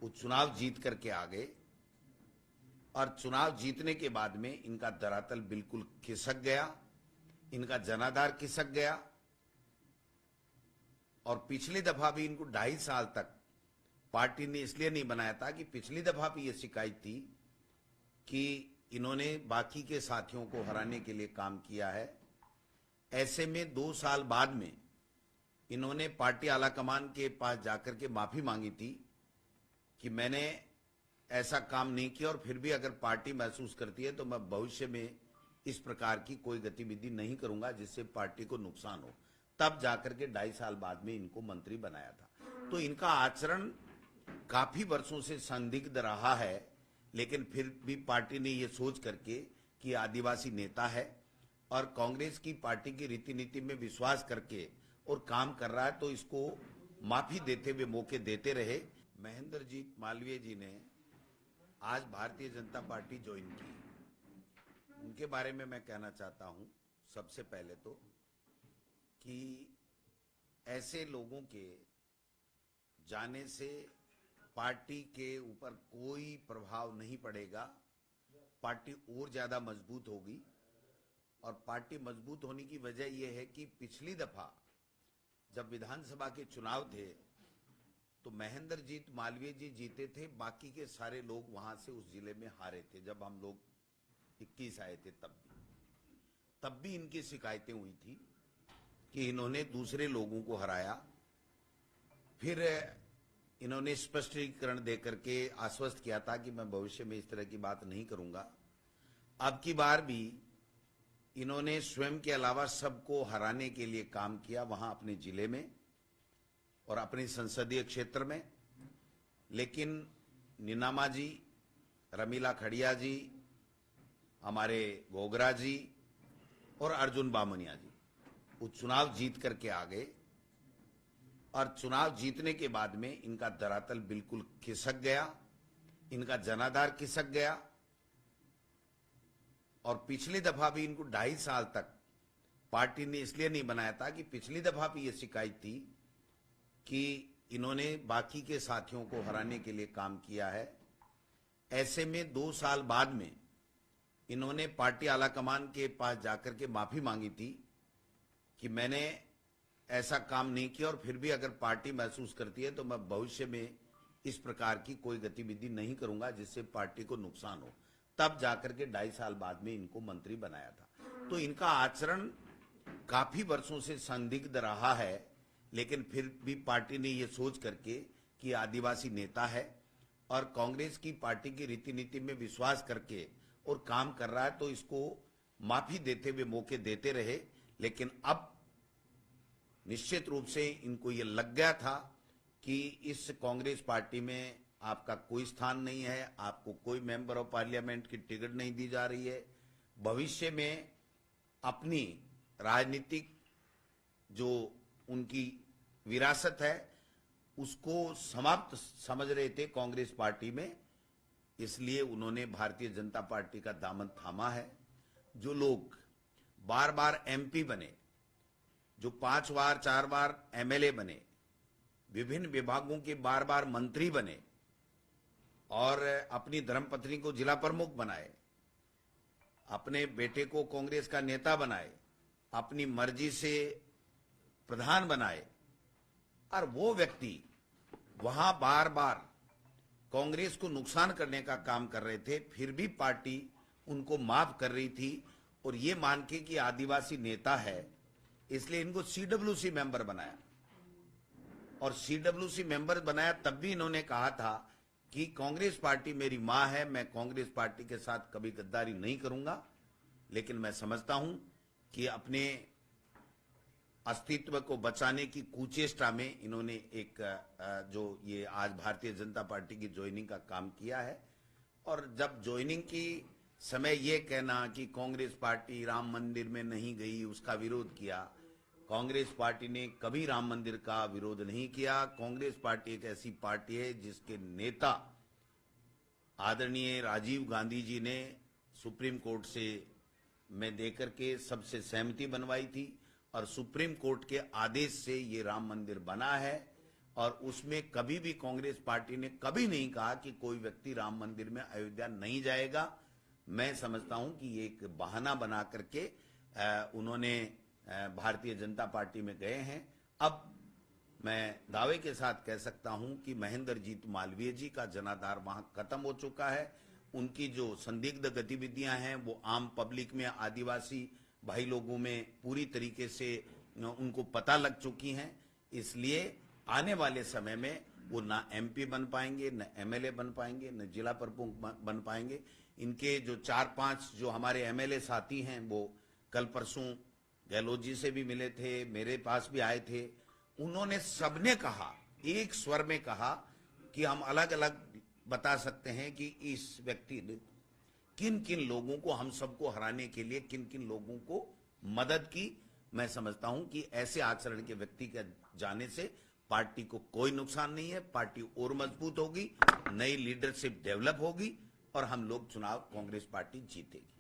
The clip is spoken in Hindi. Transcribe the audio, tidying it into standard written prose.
वो चुनाव जीत करके आ गए और चुनाव जीतने के बाद में इनका धरातल बिल्कुल खिसक गया, इनका जनाधार खिसक गया। और पिछली दफा भी इनको 2.5 साल तक पार्टी ने इसलिए नहीं बनाया था कि पिछली दफा भी ये शिकायत थी कि इन्होंने बाकी के साथियों को हराने के लिए काम किया है। ऐसे में 2 साल बाद में इन्होंने पार्टी आलाकमान के पास जाकर के माफी मांगी थी कि मैंने ऐसा काम नहीं किया और फिर भी अगर पार्टी महसूस करती है तो मैं भविष्य में इस प्रकार की कोई गतिविधि नहीं करूंगा जिससे पार्टी को नुकसान हो। तब जाकर के 2.5 साल बाद में इनको मंत्री बनाया था। तो इनका आचरण काफी वर्षों से संदिग्ध रहा है, लेकिन फिर भी पार्टी ने ये सोच करके कि आदिवासी नेता है और कांग्रेस की पार्टी की रीति नीति में विश्वास करके और काम कर रहा है, तो इसको माफी देते हुए मौके देते रहे। महेंद्र जी मालवीय जी ने आज भारतीय जनता पार्टी ज्वाइन की। उनके बारे में मैं कहना चाहता हूं सबसे पहले तो कि ऐसे लोगों के जाने से पार्टी के ऊपर कोई प्रभाव नहीं पड़ेगा, पार्टी और ज्यादा मजबूत होगी। और पार्टी मजबूत होने की वजह यह है कि पिछली दफा जब विधानसभा के चुनाव थे तो महेंद्र जीत मालवीय जी जीते थे, बाकी के सारे लोग वहां से उस जिले में हारे थे। जब हम लोग 21 आए थे तब भी इनकी शिकायतें हुई थी कि इन्होंने दूसरे लोगों को हराया। फिर इन्होंने स्पष्टीकरण देकर के आश्वस्त किया था कि मैं भविष्य में इस तरह की बात नहीं करूंगा। अब की बार भी इन्होंने स्वयं के अलावा सबको हराने के लिए काम किया वहां अपने जिले में और अपने संसदीय क्षेत्र में। लेकिन निनामा जी, रमीला खड़िया जी, हमारे गोगरा जी और अर्जुन बामनिया जी वो चुनाव जीत करके आ गए और चुनाव जीतने के बाद में इनका धरातल बिल्कुल खिसक गया, इनका जनाधार खिसक गया। और पिछली दफा भी इनको 2.5 साल तक पार्टी ने इसलिए नहीं बनाया था कि पिछली दफा भी ये शिकायत थी कि इन्होंने बाकी के साथियों को हराने के लिए काम किया है। ऐसे में 2 साल बाद में इन्होंने पार्टी आलाकमान के पास जाकर के माफी मांगी थी कि मैंने ऐसा काम नहीं किया और फिर भी अगर पार्टी महसूस करती है तो मैं भविष्य में इस प्रकार की कोई गतिविधि नहीं करूंगा जिससे पार्टी को नुकसान हो। तब जाकर के 2.5 साल बाद में इनको मंत्री बनाया था। तो इनका आचरण काफी वर्षों से संदिग्ध रहा है, लेकिन फिर भी पार्टी ने ये सोच करके कि आदिवासी नेता है और कांग्रेस की पार्टी की रीति नीति में विश्वास करके और काम कर रहा है, तो इसको माफी देते हुए मौके देते रहे। लेकिन अब निश्चित रूप से इनको ये लग गया था कि इस कांग्रेस पार्टी में आपका कोई स्थान नहीं है, आपको कोई मेंबर ऑफ पार्लियामेंट की टिकट नहीं दी जा रही है। भविष्य में अपनी राजनीतिक जो उनकी विरासत है उसको समाप्त समझ रहे थे कांग्रेस पार्टी में, इसलिए उन्होंने भारतीय जनता पार्टी का दामन थामा है। जो लोग बार बार एमपी बने, जो 5 बार 4 बार एमएलए बने, विभिन्न विभागों के बार बार मंत्री बने और अपनी धर्मपत्नी को जिला प्रमुख बनाए, अपने बेटे को कांग्रेस का नेता बनाए, अपनी मर्जी से प्रधान बनाए, और वो व्यक्ति वहां बार बार कांग्रेस को नुकसान करने का काम कर रहे थे, फिर भी पार्टी उनको माफ कर रही थी और ये मान के कि आदिवासी नेता है इसलिए इनको सीडब्ल्यूसी मेंबर बनाया। और सीडब्ल्यूसी मेंबर बनाया तब भी इन्होंने कहा था कि कांग्रेस पार्टी मेरी मां है, मैं कांग्रेस पार्टी के साथ कभी गद्दारी नहीं करूंगा। लेकिन मैं समझता हूं कि अपने अस्तित्व को बचाने की कुचेष्टा में इन्होंने एक जो ये आज भारतीय जनता पार्टी की ज्वाइनिंग का काम किया है। और जब ज्वाइनिंग की समय ये कहना कि कांग्रेस पार्टी राम मंदिर में नहीं गई, उसका विरोध किया, कांग्रेस पार्टी ने कभी राम मंदिर का विरोध नहीं किया। कांग्रेस पार्टी एक ऐसी पार्टी है जिसके नेता आदरणीय राजीव गांधी जी ने सुप्रीम कोर्ट से में देकर के सबसे सहमति बनवाई थी और सुप्रीम कोर्ट के आदेश से ये राम मंदिर बना है। और उसमें कभी भी कांग्रेस पार्टी ने कभी नहीं कहा कि कोई व्यक्ति राम मंदिर में अयोध्या नहीं जाएगा। मैं समझता हूं कि ये एक बहाना बना करके उन्होंने भारतीय जनता पार्टी में गए हैं। अब मैं दावे के साथ कह सकता हूं कि महेंद्रजीत मालवीय जी का जनाधार वहां खत्म हो चुका है। उनकी जो संदिग्ध गतिविधियां हैं वो आम पब्लिक में, आदिवासी भाई लोगों में पूरी तरीके से उनको पता लग चुकी हैं। इसलिए आने वाले समय में वो ना एमपी बन पाएंगे, न एमएलए बन पाएंगे, न जिला प्रमुख बन पाएंगे। इनके जो 4-5 जो हमारे एमएलए साथी हैं वो कल परसों गहलोत जी से भी मिले थे, मेरे पास भी आए थे। उन्होंने सबने कहा, एक स्वर में कहा कि हम अलग अलग बता सकते हैं कि इस व्यक्ति ने किन किन लोगों को, हम सबको हराने के लिए किन किन लोगों को मदद की। मैं समझता हूं कि ऐसे आचरण के व्यक्ति के जाने से पार्टी को कोई नुकसान नहीं है, पार्टी और मजबूत होगी, नई लीडरशिप डेवलप होगी और हम लोग चुनाव कांग्रेस पार्टी जीतेगी।